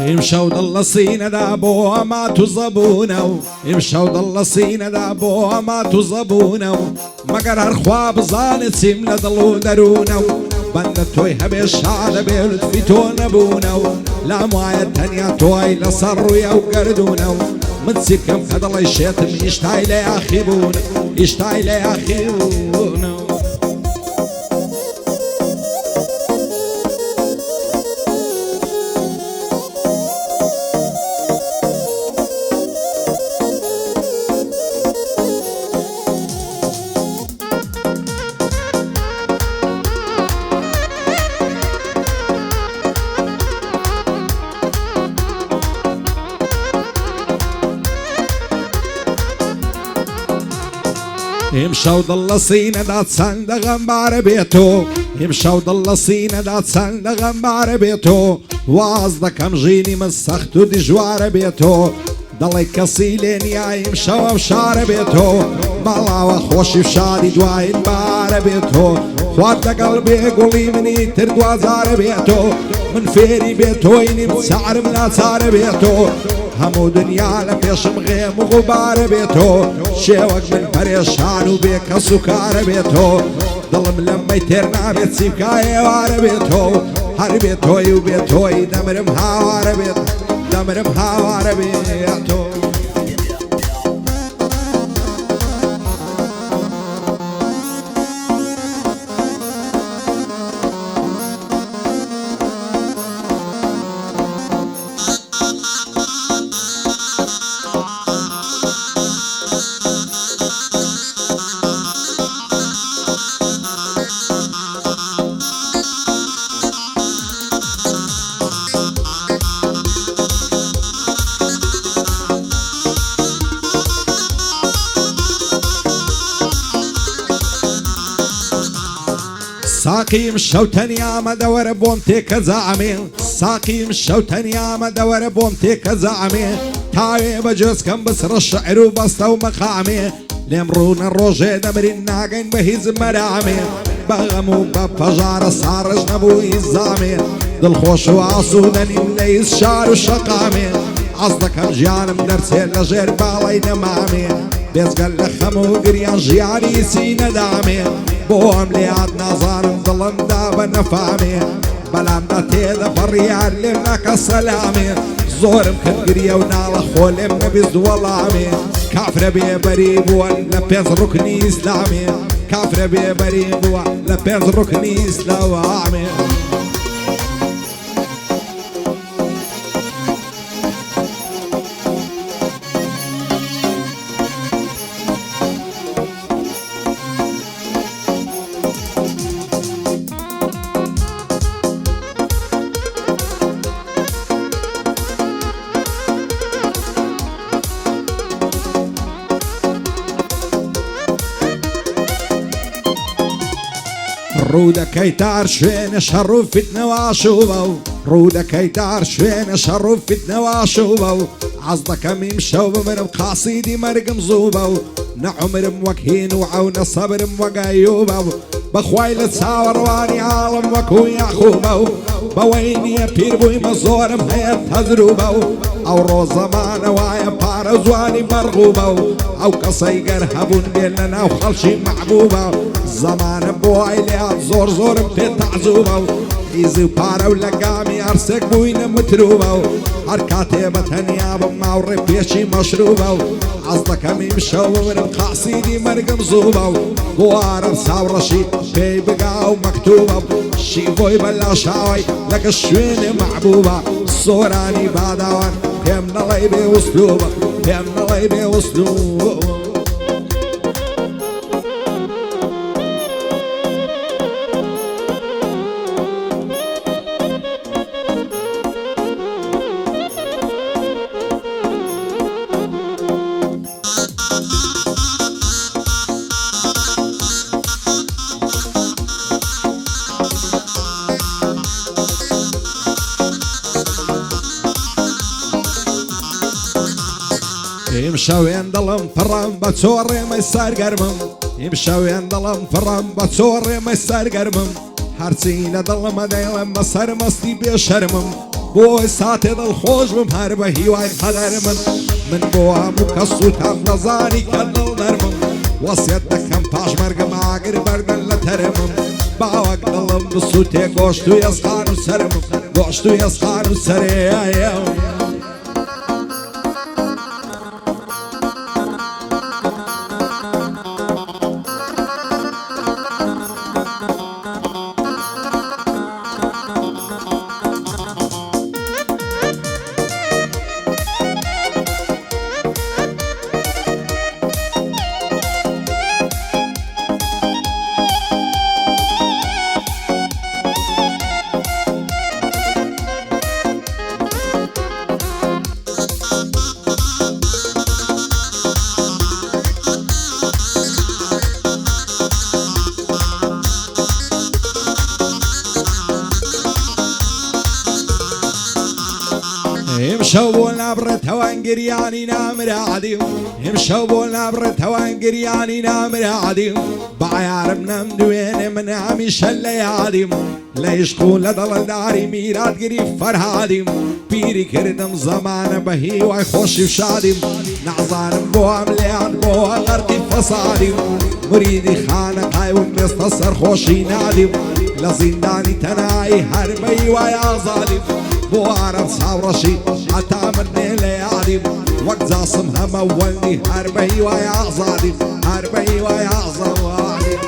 امشوا ضل سينا دابو ما تزبونو امشوا ضل سينا دابو ما تزبونو مگر هر خواب زانت سیم لدلو درونو بند توی هبه شعر بلد في تو نبونو لا معايا تانيا توي لصروا يو قردونو من سكم كدل الشيطم يشتاي لي اخيبونو يشتاي لي اخيبونو امشوا ضل سينا دات صندغم بعربيتو امشوا ضل سينا دات صندغم بعربيتو وعزدكم جيني من سختو دي جواربيتو ضلي كسيلين يا يمشوا بشعربيتو مالا وخوشي بشادي دواين بعربيتو خوارد قلبي قولي مني تردوا زاربيتو من فيري بيتويني بسعر ملا صاربيتو همو دنيا لبيشم غيم وغبار بيتو شيوك من بريشان وبيك سكار بيتو ظلم لما يترنا بيت سيبكاي وار بيتو هر بيتوي وبيتوي دمرم هاوار بيتو دمرم هاوار بيتو ساقيم الشوتني ما دور بومتك زعمي ساقيم الشوتني ما دور بومتك زعمي تاوي بجوز كم بسر الشعر وبسطو مقامي لمرون الروجي دمرين ناقين بهيز مرامي بغمو بفجار صار جنبو يزامي دل خوش وعصودني مليس شار وشقامي عصدك جيان مدرسي لجير بالاي نمامي بيزقل لخمو قريان جياني سينا دامي بوهم لياد نظارم ظلم دابا نفامي بلام نتيذ فريان لمنك السلامي زورم كنقريا ونال خولم نبيز والامي كافر بي بريب ولا بيز ركني اسلامي كافر بي بريب ولا بيز ركني اسلامي رودا كيتار شوين شرف فتنة وعشوبو رودا كيتار شوين شرف فتنة وعشوبو عصدك ميم شوب من قاصيدي مرقم زوبو نعمر موكهين وعون صبر موقايوبو بخوايل تساور واني عالم وكو يعقوبو بويني يبير بوي مزور مهيت تزروبو او روز زمان وايا بارز واني مرغوبو او قصيقر هبون بيننا وخلشي معبوبو زمان بوي ليات زور زور بتعزوبو ايزي بارا ولقامي ارسك بوين متروبو هركاتي بتنياب ماوري بيشي مشروبو عصدك ميم شوب من قاصيدي مرقم زوبو بوارم ساورشي بي بقاو مكتوبو شي بوي بلا شاوي لك الشوين معبوبة صوراني بادوان يمنا ليبي وسلوبة يمنا ليبي وسلوبة يمشاوين ضلم فرام بتصوري ما يصير قرمم يمشاوين ضلم فرام بتصوري ما يصير قرمم هرسينا ضلم دايلم مصر مصدي بشرمم بۆی ساتێ دڵخۆش بم هەر بە هیوای قەدەر من بۆ هەموو کەس و تام نەزانی کە دڵ نەرمم وەسیەت دەکەم پاش مەرگم ئاگر بەردن لە تەرمم باوەک دڵم بسووتێ گۆشت و ێسخان و سەرم گۆشت و ێسخان و سەرێ امشەو بۆ نابڕێتەوان گریانی نامرادیم امشەو بۆ نابڕێتەوان گریانی نامرادیم بەعیارم نەمدوێنێ من هەمیشە لە یادیم لە عیشق و لە دڵداری میراتگیری فەرهادیم پیری کردم زەمانە بە هیوای خۆشی و شادیم نەعزانم بۆ ئەم لێیان بۆ غەرقی فەسادیم مریدی خانەقای و مێستە سەرخۆشی نادیم لە زیندانی تەنایی هەر بە هیوای ئازادیم بۆ عەرەب چاوڕەشی هەتا مردێ لە یادیم وەک جاسم هەمە وەلنی هەر بە هیوای ئازادیم هەر بە هیوای ئازادیم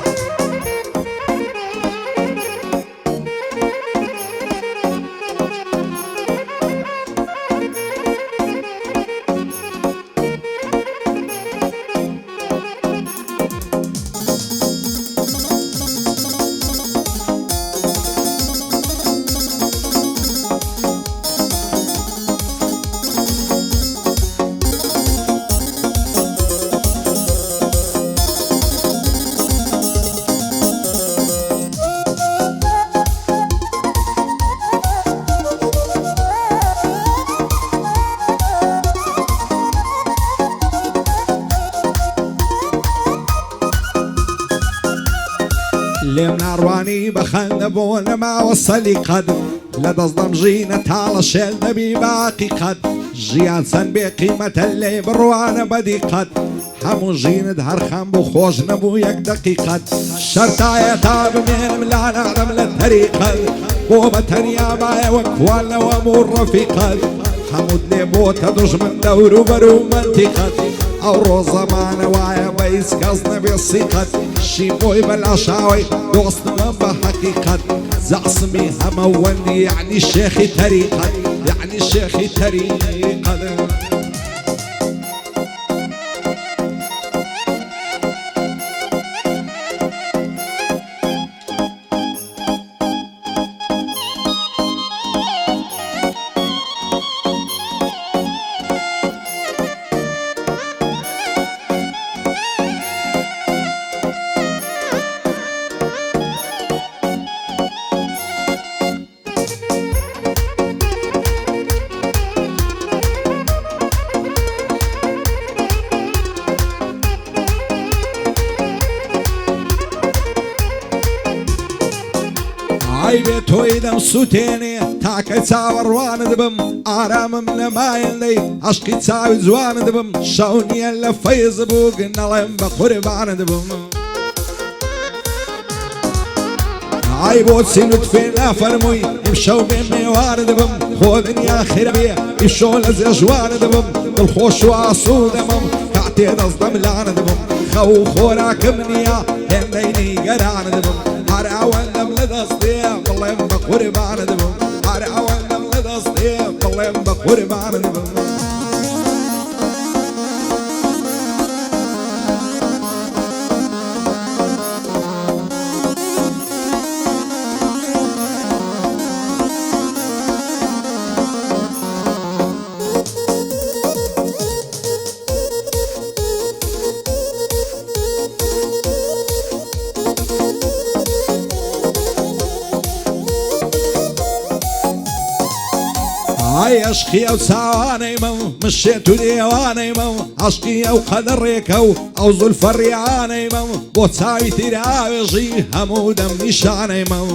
لێم ناڕوانی بەخەندە بۆ نەماوە سەلی قەد لە دەستدەم ژینە تاڵە شێل دەبی باقی قەد ژیان چەند بێ قیمەتە لێ بڕوانە بەدی قەد هەموو ژینت هەر خەم بوو خۆش نەبوو یەک دەقیقەت شەرتایە تا بمێنم لا نادەم لە تەریقەت بۆ بە تەنیا مایە وەک کوانەوە موو ڕەفیقەت هەمووت لێ بۆتە دوژمن دەور و بەر و منتیقەت ئەو ڕۆزەمانە وایە بە هیچ کەس نەبێ سیقەت شی بۆی بەلاشاوی دۆستمە بە حەقیقەت زەعسمی هەمە وەندی یعنی شێخی تەریقەت یعنی شێخی تەریقەت ئای بێ تۆی دەم سووتێنێ تاکە چاوەڕوانت بم ئارامم نەمایەندەی عەشقی چاوی جوانت بم شەو نییە لە فەیز بوو گنەڵێم بە قوربانت بم ئای بۆچی لوتفێ نافەرمووی ئیمشەو بێ میوانت بم خۆ دنیا خێرە بێ ئیشۆ لە جێژوانت بم دڵخۆش و ئاسوودەمم کاتێ دەستدەم لانت بم خەو و خۆراکم نییە هێندەی نیگەرانت بم هەر ئەوەندەم لە دەستێ بڵێم بە قوربانت بم هەر ئەوەندەم لە دەستێ بڵێم بە قوربانت بم ئای عەشقی ئەو چاوانەیمە و مشێت و دێوانەیمە و عەشقی ئەو قەدەڕێکە و ئەو زولفە ڕیانەیمە و بۆ چاوی تیراوێژی هەموو دەم نیشانەیمە و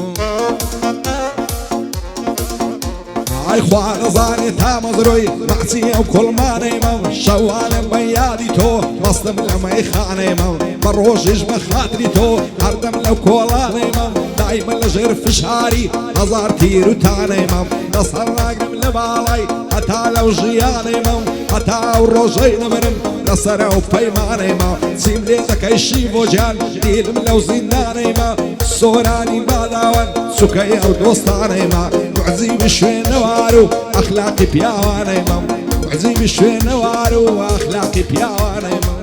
ئای خوا نەزانێت تا مەزرۆی مەعچیە و کوڵمانەیمە شەوانم بە یادی تۆ ڕستم لە مەیخانەیمە بە ڕۆژیش بە خاتری تۆ هەردەم لەو کۆڵانەیمە دایمە لە ژێر فشاری هەزار تیر و تانەیمە دەسەر ناگرم لە باڵای هەتا لەو ژیانەیمە هەتا ئەو ڕۆژەی نەبرم لەسەر ئەو پەیمانەیمە چیم لێ دەکەی شیڤۆ گیان دیلم لەو زیندانەیمە سۆرانی باداوان سوکەی ئەو دۆستانەیمە معجیبی شوێنەوار و ئەخلاقی پیاوانەیمە معجیبی شوێنەوار و ئەخلاقی پیاوانەیمە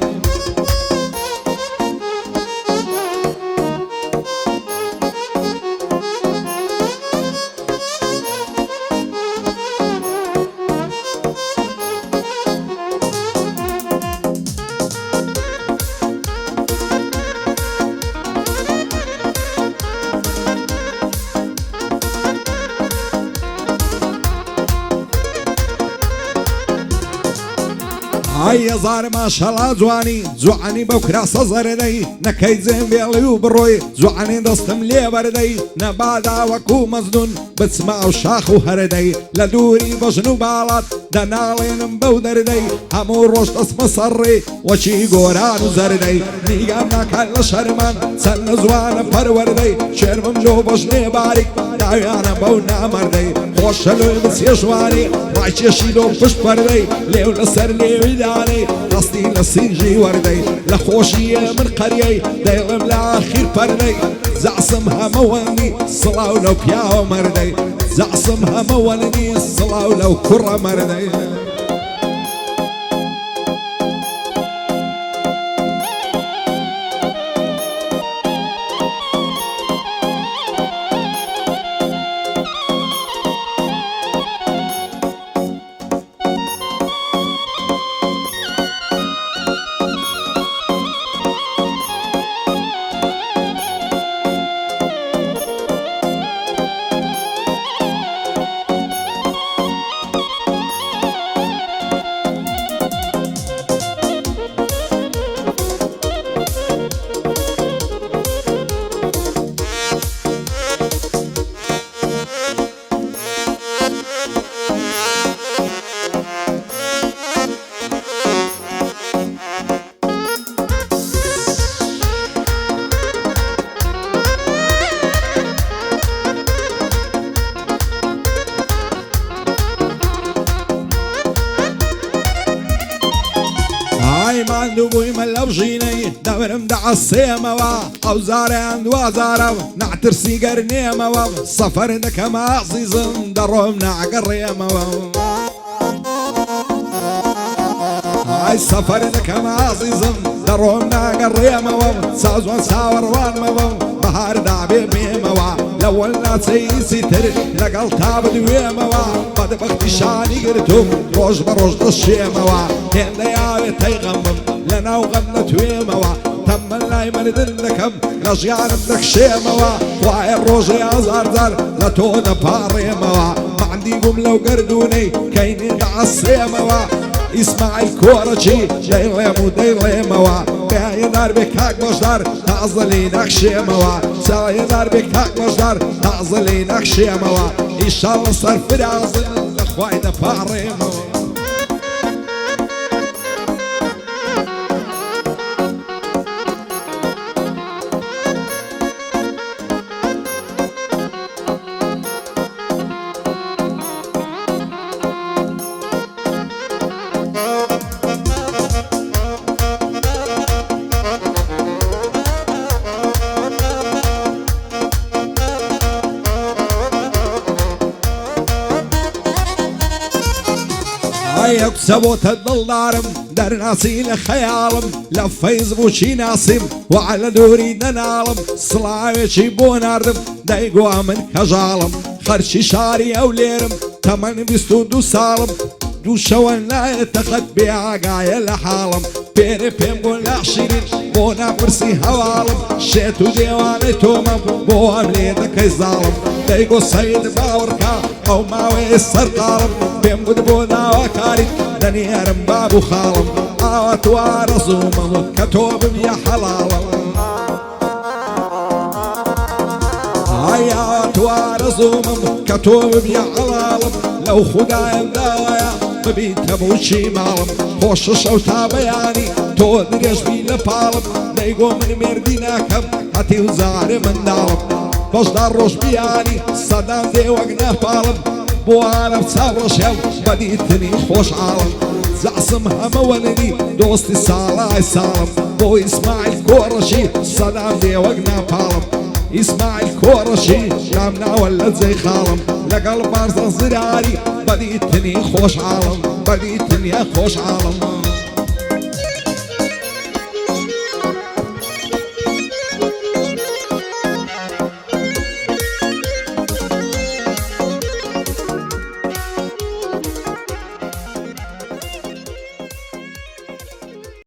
ئای هەزار ماشەڵا جوانی جوانی بەو کراسە زەردەی نەکەی جێم بێڵی و بڕۆی جوانی دەستم لێ بەردەی نەبادا وەکو مەزنون بچمە ئەو شاخ و هەردەی لە دووری بەژن و باڵات دەناڵێنم بەو دەردەی هەموو ڕۆژ دەستمە سەڕێ وەچی گۆران و زەردەی نیگام ناکات لە شەرمان چەند نەزوانە پەروەردەی شێرمم لۆ بەژنێ باریک داویانە بەو نامەردەی خۆشە لۆی بچێ ژوانی ڕایکێشی لۆ پشت پەردەی لێو لەسەر لێویدا ڕستی لە سینژی وەردەی لە خۆشیە من قەریەی دەیڵم لە ئاخیر پەردەی زعسم هەمەوەنی سڵاو لەو پیاوە مەردەی زعسم هەمەوەنی سڵاو لەو کوڕە مەردەی ماندوو بوویمە لەو ژینەی دەبرم دەعەسێمەوە ئەو زارەیان دوازارم نەعترسی گەرنێمەوە سەفەر دەکەمە عەزیزم دەڕۆم نەعگەڕێمەوە ئای سەفەر دەکەمە عەزیزم دەڕۆم ناگەڕێمەوە سازوان ساوەڕوانمەوە بەهار دابێ بێمەوە لەوەل ناچەیسی تر لەگەڵ تا بدوێمەوە بەدبەختی شانی گرتوم ڕۆژ بە ڕۆژ دەشێمەوە هێندەیاوێت تەیغەمم لە ناو غەم نەتوێمەوە تەممە لای مردن دەکەم لە ژیانم دەخشێمەوە وایە ڕۆژێ ئازارجار لە تۆ دەپاڕێمەوە مەعندی بووم لەو گەردوونەی کەینی دەعەسێمەوە ئیسماعیل کۆڕەچی دەیڵێم و دەیڵێمەوە بێدار بێ کاک بەشدار تازەلی نەخشێمەوە چایەدار بێ کاک بەشدار تازەلی نەخشێمەوە ئیشاڵە سەرفرازن لە خوای دەپاڕێمەوە ئەوکسە بۆتە دڵدارم دەرناسی لە خەیاڵم لە فەیسبووکی ناسیم وعلە دووری نەناڵم سڵاوێکی بۆ ناردم دەیگووا من کەژاڵم خەرچی شاری ئەو لێرم تەمەن 22 ساڵم دوو شەوە نایەتە قەت بێئاگایە لە حاڵم پێرێ پێم بۆ ناخشیرین بۆ ناپرسی هەواڵم شێت و دێوانەی تۆمەم بۆ ئەم لێ دەکەی زاڵم دەیگۆ سەید باوەڕکە ئەو ماوەیە سەرقاڵم پێم گوت بۆ داواکاریت دەنێرم باب و خاڵم ئاوا توارە زوومەم کە تۆ ببیە حەڵاڵم ئاوا توارە ئارزومم کە تۆ ببیە عەڵاڵم لەو خودایەم داوایە ببیتە بۆچی ماڵم خۆشە شەو تا بەیانی تۆ درێژبی لە پاڵم دەیگۆ من مێردی ناکەم هەتی و زارێ منداڵم بەشدار ڕۆژ بیانی سەدان دێ وەک نەپاڵم بۆ عالەم چاوەشێ و بەدیتنی خۆشحاڵم زعسم هەمەوەلنی دۆستی ساڵای ساڵم بۆ ئیسماعیل کۆڕەشی سەدان دێ وەک ناپاڵم ئیسماعیل کۆڕەشی لام ناوە لە جێی خاڵم لەگەڵ بارزە زراری بەدیتنی خۆشحاڵم بەدیتنیە خۆشحاڵم